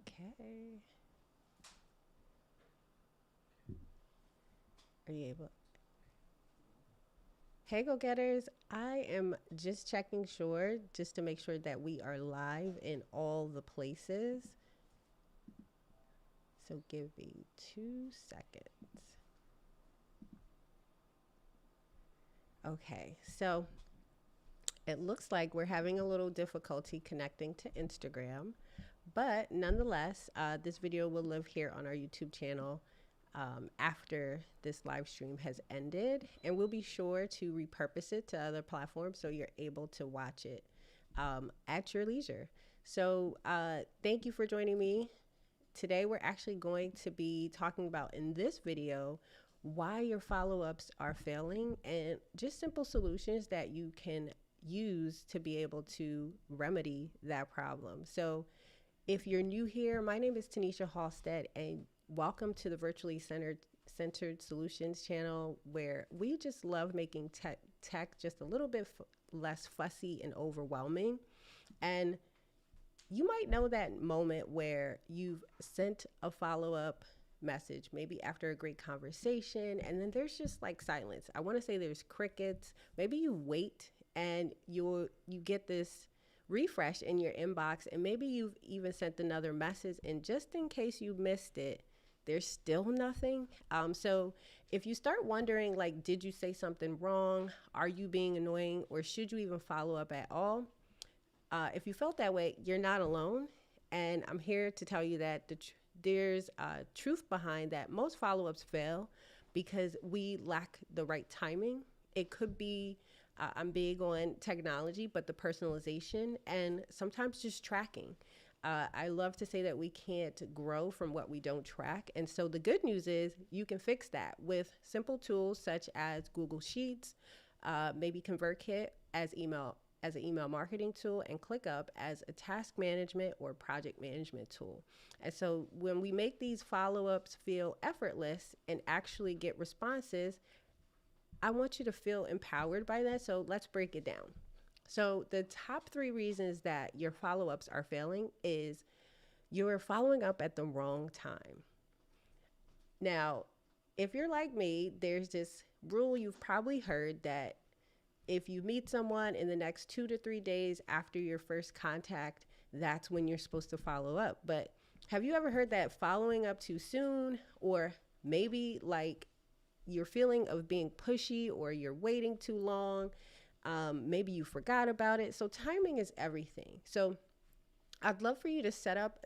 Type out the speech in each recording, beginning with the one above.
Okay. Are you able? Hey, go getters. I am just checking sure just to make sure that we are live in all the places. So give me 2 seconds. Okay, so it looks like we're having a little difficulty connecting to Instagram, but nonetheless, this video will live here on our YouTube channel after this live stream has ended, and we'll be sure to repurpose it to other platforms so you're able to watch it at your leisure. So thank you for joining me. Today we're actually going to be talking about in this video why your follow-ups are failing and just simple solutions that you can use to be able to remedy that problem. So if you're new here, my name is Tanisha Halstead, and welcome to the Virtually Centered Solutions channel, where we just love making tech just a little bit less fussy and overwhelming. And you might know that moment where you've sent a follow-up message, maybe after a great conversation, and then there's just like silence. I want to say there's crickets. Maybe you wait and you get this refresh in your inbox, and maybe you've even sent another message, and just in case you missed it, there's still nothing. So if you start wondering, like, did you say something wrong? Are you being annoying, or should you even follow up at all? If you felt that way, you're not alone. And I'm here to tell you that there's truth behind that. Most follow-ups fail because we lack the right timing. It could be, I'm big on technology, but the personalization and sometimes just tracking. I love to say that we can't grow from what we don't track. And so the good news is you can fix that with simple tools such as Google Sheets, maybe ConvertKit as an email marketing tool, and ClickUp as a task management or project management tool. And so when we make these follow-ups feel effortless and actually get responses, I want you to feel empowered by that. So let's break it down. So the top 3 reasons that your follow-ups are failing is you're following up at the wrong time. Now, if you're like me, there's this rule you've probably heard that if you meet someone in the next 2 to 3 days after your first contact, that's when you're supposed to follow up. But have you ever heard that following up too soon, or maybe like your feeling of being pushy, or you're waiting too long? Maybe you forgot about it. So timing is everything. So I'd love for you to set up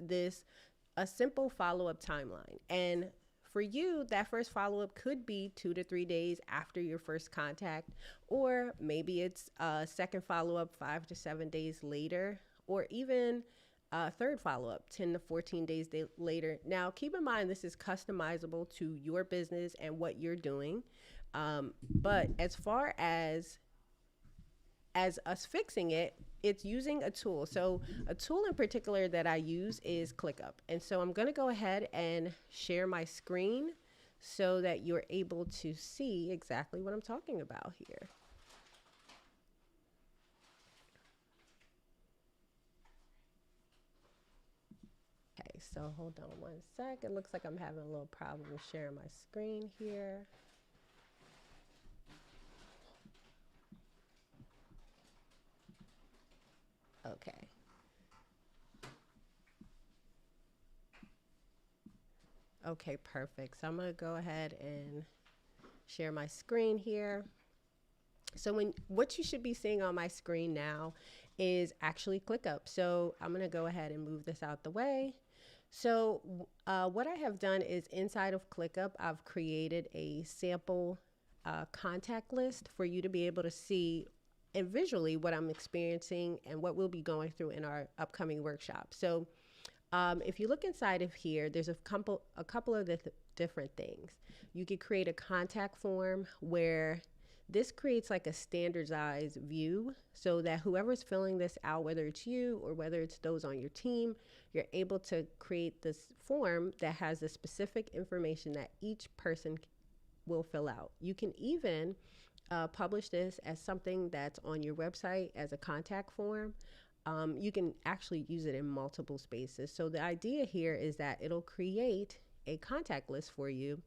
a simple follow-up timeline. And for you, that first follow-up could be 2 to 3 days after your first contact, or maybe it's a second follow-up 5 to 7 days later, or even a third follow-up 10 to 14 days later. Now, keep in mind, this is customizable to your business and what you're doing. But as far as us fixing it, it's using a tool. So a tool in particular that I use is ClickUp. And so I'm going to go ahead and share my screen so that you're able to see exactly what I'm talking about here. Okay, so hold on one sec. It looks like I'm having a little problem sharing my screen here. Okay. Okay, perfect. So I'm going to go ahead and share my screen here. So what you should be seeing on my screen now is actually ClickUp. So I'm going to go ahead and move this out the way. So what I have done is inside of ClickUp, I've created a sample contact list for you to be able to see and visually what I'm experiencing and what we'll be going through in our upcoming workshop. So if you look inside of here, there's a couple of different things. You could create a contact form where this creates like a standardized view so that whoever's filling this out, whether it's you or whether it's those on your team, you're able to create this form that has the specific information that each person will fill out. You can even publish this as something that's on your website as a contact form. you can actually use it in multiple spaces. So the idea here is that it'll create a contact list for you.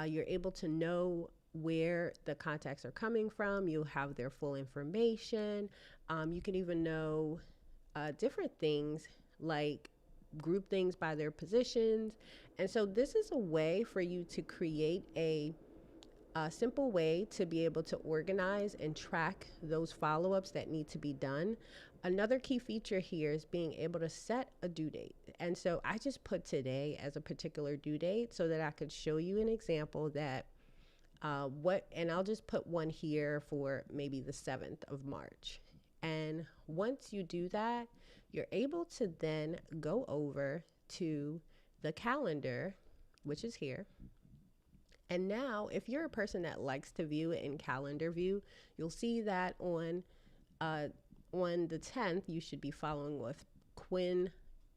You're able to know where the contacts are coming from. You'll have their full information. You can even know different things like group things by their positions. And so this is a way for you to create a simple way to be able to organize and track those follow-ups that need to be done. Another key feature here is being able to set a due date. And so I just put today as a particular due date so that I could show you an example that and I'll just put one here for maybe the 7th of March. And once you do that, you're able to then go over to the calendar, which is here. And now, if you're a person that likes to view it in calendar view, you'll see that on the 10th, you should be following with Quinn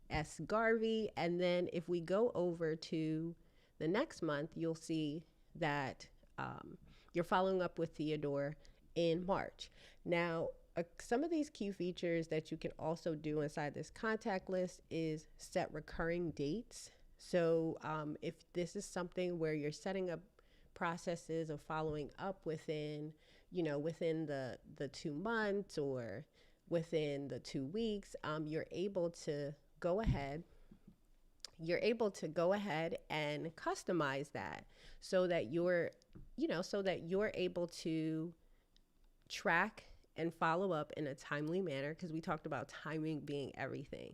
S. Garvey. And then if we go over to the next month, you'll see that you're following up with Theodore in March. Now, some of these key features that you can also do inside this contact list is set recurring dates. So if this is something where you're setting up processes of following up within the 2 months or within the 2 weeks, you're able to go ahead and customize that so that you're able to track and follow up in a timely manner, because we talked about timing being everything.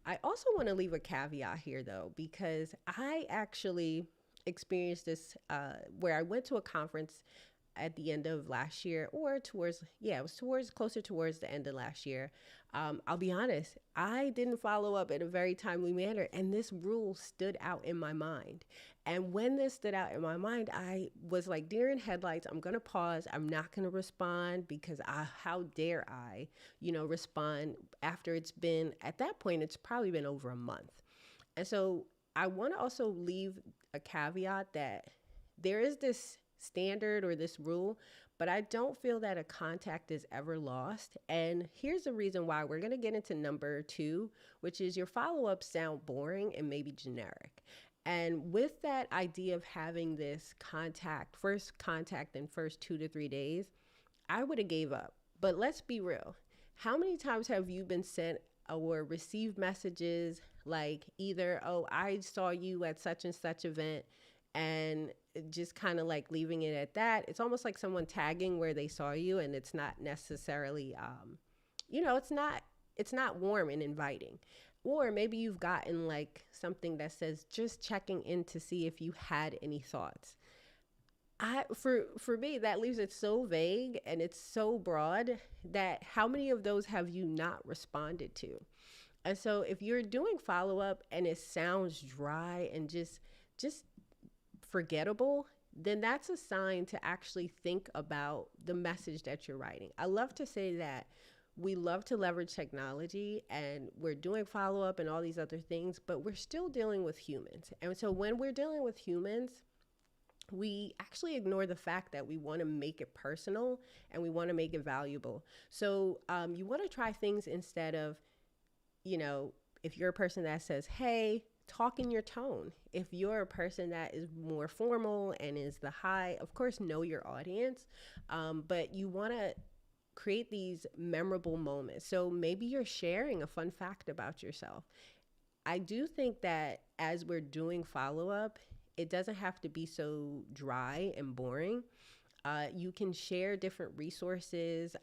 I also want to leave a caveat here though, because I actually experienced this where I went to a conference at the end of last year, or closer towards the end of last year. I'll be honest, I didn't follow up in a very timely manner, and this rule stood out in my mind. And when this stood out in my mind, I was like deer in headlights. I'm going to pause. I'm not going to respond because how dare I, respond after it's been, at that point, it's probably been over a month. And so I want to also leave a caveat that there is this standard or this rule, but I don't feel that a contact is ever lost. And here's the reason why. We're going to get into number 2, which is your follow-ups sound boring and maybe generic. And with that idea of having this first contact in first 2 to 3 days, I would have gave up. But let's be real. How many times have you been sent or received messages like either, oh, I saw you at such and such event, and just kind of like leaving it at that? It's almost like someone tagging where they saw you, and it's not necessarily, it's not warm and inviting. Or maybe you've gotten like something that says just checking in to see if you had any thoughts. For me, that leaves it so vague and it's so broad that how many of those have you not responded to? And so if you're doing follow-up and it sounds dry and just forgettable, then that's a sign to actually think about the message that you're writing. I love to say that we love to leverage technology and we're doing follow-up and all these other things, but we're still dealing with humans. And so when we're dealing with humans, we actually ignore the fact that we want to make it personal and we want to make it valuable. So you want to try things instead of, if you're a person that says, hey, talk in your tone. If you're a person that is more formal and is the high, of course, know your audience, but you want to create these memorable moments. So maybe you're sharing a fun fact about yourself. I do think that as we're doing follow-up, it doesn't have to be so dry and boring. You can share different resources,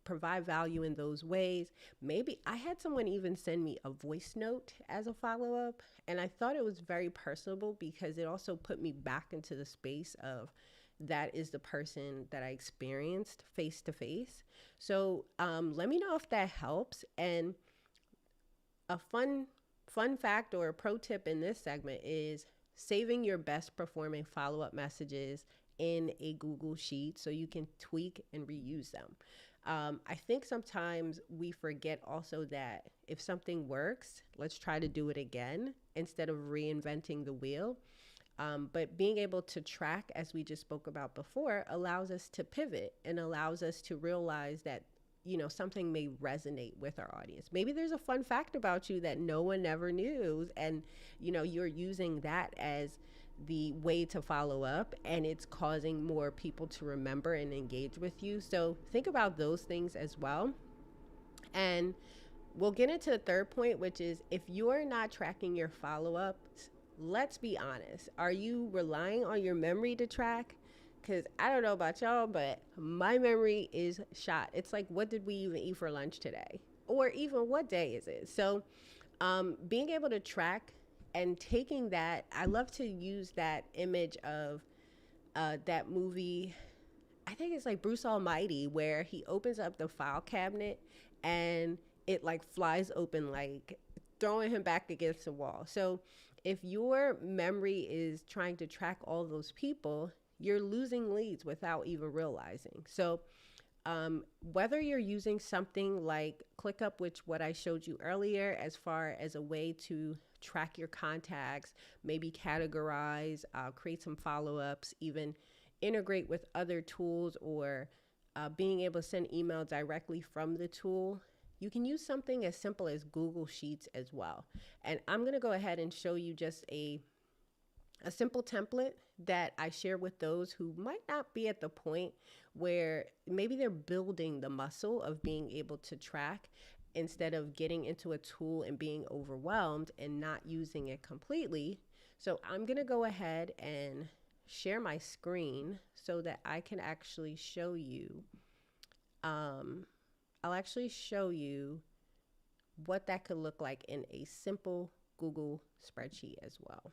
provide value in those ways. Maybe I had someone even send me a voice note as a follow-up, and I thought it was very personable because it also put me back into the space of that is the person that I experienced face to face. So let me know if that helps. And a fun fact or a pro tip in this segment is saving your best performing follow-up messages in a Google Sheet so you can tweak and reuse them. I think sometimes we forget also that if something works, let's try to do it again instead of reinventing the wheel. But being able to track, as we just spoke about before, allows us to pivot and allows us to realize that something may resonate with our audience. Maybe there's a fun fact about you that no one ever knew, and you're using that as the way to follow up, and it's causing more people to remember and engage with you. So think about those things as well. And we'll get into the third point, which is if you're not tracking your follow-ups, let's be honest. Are you relying on your memory to track? Because I don't know about y'all, but my memory is shot. It's like, what did we even eat for lunch today? Or even what day is it? So being able to track and taking that, I love to use that image of that movie. I think it's like Bruce Almighty, where he opens up the file cabinet and it like flies open, like throwing him back against the wall. So if your memory is trying to track all those people, you're losing leads without even realizing. So whether you're using something like ClickUp, which what I showed you earlier, as far as a way to track your contacts, maybe categorize, create some follow-ups, even integrate with other tools, or being able to send email directly from the tool, you can use something as simple as Google Sheets as well. And I'm going to go ahead and show you just a simple template that I share with those who might not be at the point where maybe they're building the muscle of being able to track instead of getting into a tool and being overwhelmed and not using it completely. So I'm going to go ahead and share my screen so that I can actually show you. I'll actually show you what that could look like in a simple Google spreadsheet as well.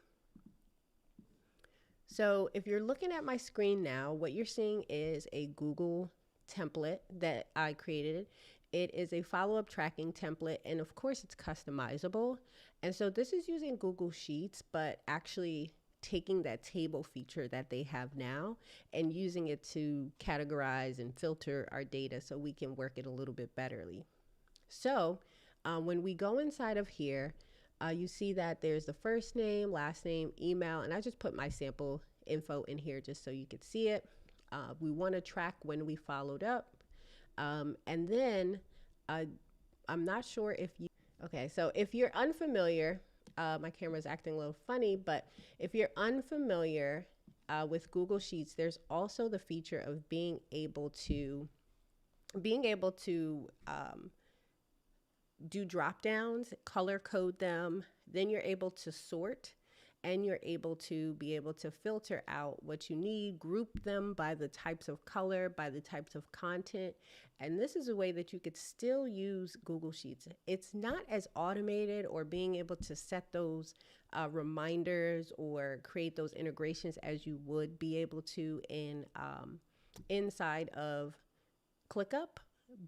So if you're looking at my screen now, what you're seeing is a Google template that I created. It is a follow-up tracking template, and of course it's customizable. And so this is using Google Sheets, but actually taking that table feature that they have now and using it to categorize and filter our data so we can work it a little bit betterly. So when we go inside of here, you see that there's the first name, last name, email, and I just put my sample info in here just so you could see it. We want to track when we followed up. And then I'm not sure if you, okay, so if you're unfamiliar, my camera's acting a little funny, but if you're unfamiliar with Google Sheets, there's also the feature of being able to do drop downs, color code them, then you're able to sort, and you're able to filter out what you need, group them by the types of color, by the types of content. And this is a way that you could still use Google Sheets. It's not as automated, or being able to set those reminders or create those integrations as you would be able to in inside of ClickUp.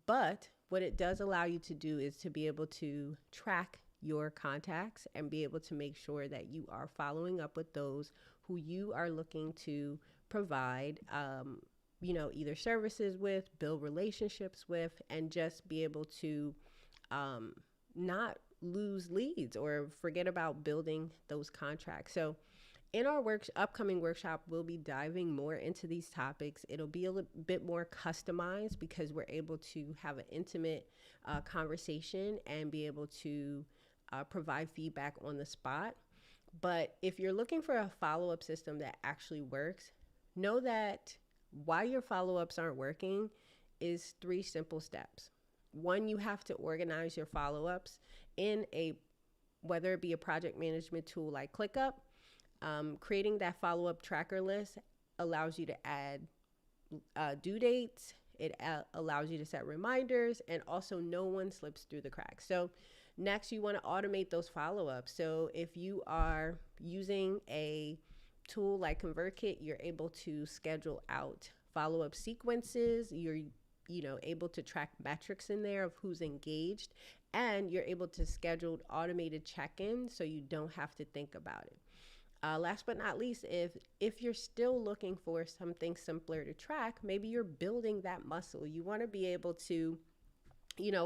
But what it does allow you to do is to be able to track your contacts and be able to make sure that you are following up with those who you are looking to provide, either services with, build relationships with, and just be able to not lose leads or forget about building those contracts. So in our upcoming workshop, we'll be diving more into these topics. It'll be a little bit more customized because we're able to have an intimate conversation and be able to provide feedback on the spot. But if you're looking for a follow-up system that actually works, know that why your follow-ups aren't working is 3 simple steps. 1, you have to organize your follow-ups in whether it be a project management tool like ClickUp. Creating that follow-up tracker list allows you to add due dates. It allows you to set reminders, and also no one slips through the cracks. So next, you want to automate those follow-ups. So if you are using a tool like ConvertKit, you're able to schedule out follow-up sequences. You're able to track metrics in there of who's engaged, and you're able to schedule automated check-ins so you don't have to think about it. Last but not least, if you're still looking for something simpler to track, maybe you're building that muscle. You want to be able to,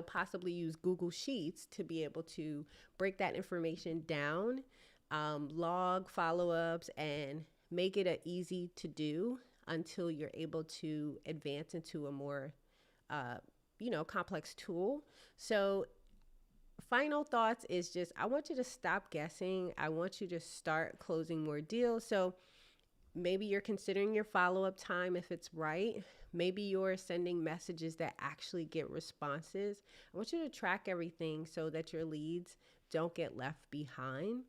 possibly use Google Sheets to be able to break that information down, log follow-ups, and make it easy to do until you're able to advance into a more complex tool. So final thoughts is just, I want you to stop guessing. I want you to start closing more deals. So maybe you're considering your follow-up time if it's right. Maybe you're sending messages that actually get responses. I want you to track everything so that your leads don't get left behind,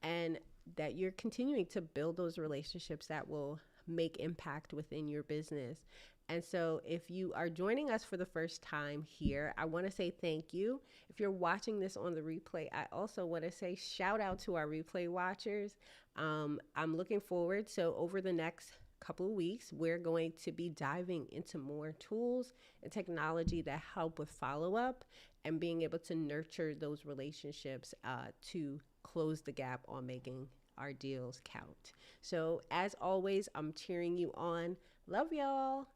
and that you're continuing to build those relationships that will make impact within your business. And so if you are joining us for the first time here, I want to say thank you. If you're watching this on the replay, I also want to say shout out to our replay watchers. I'm looking forward. So over the next couple of weeks, we're going to be diving into more tools and technology that help with follow-up and being able to nurture those relationships to close the gap on making our deals count. So as always, I'm cheering you on. Love y'all.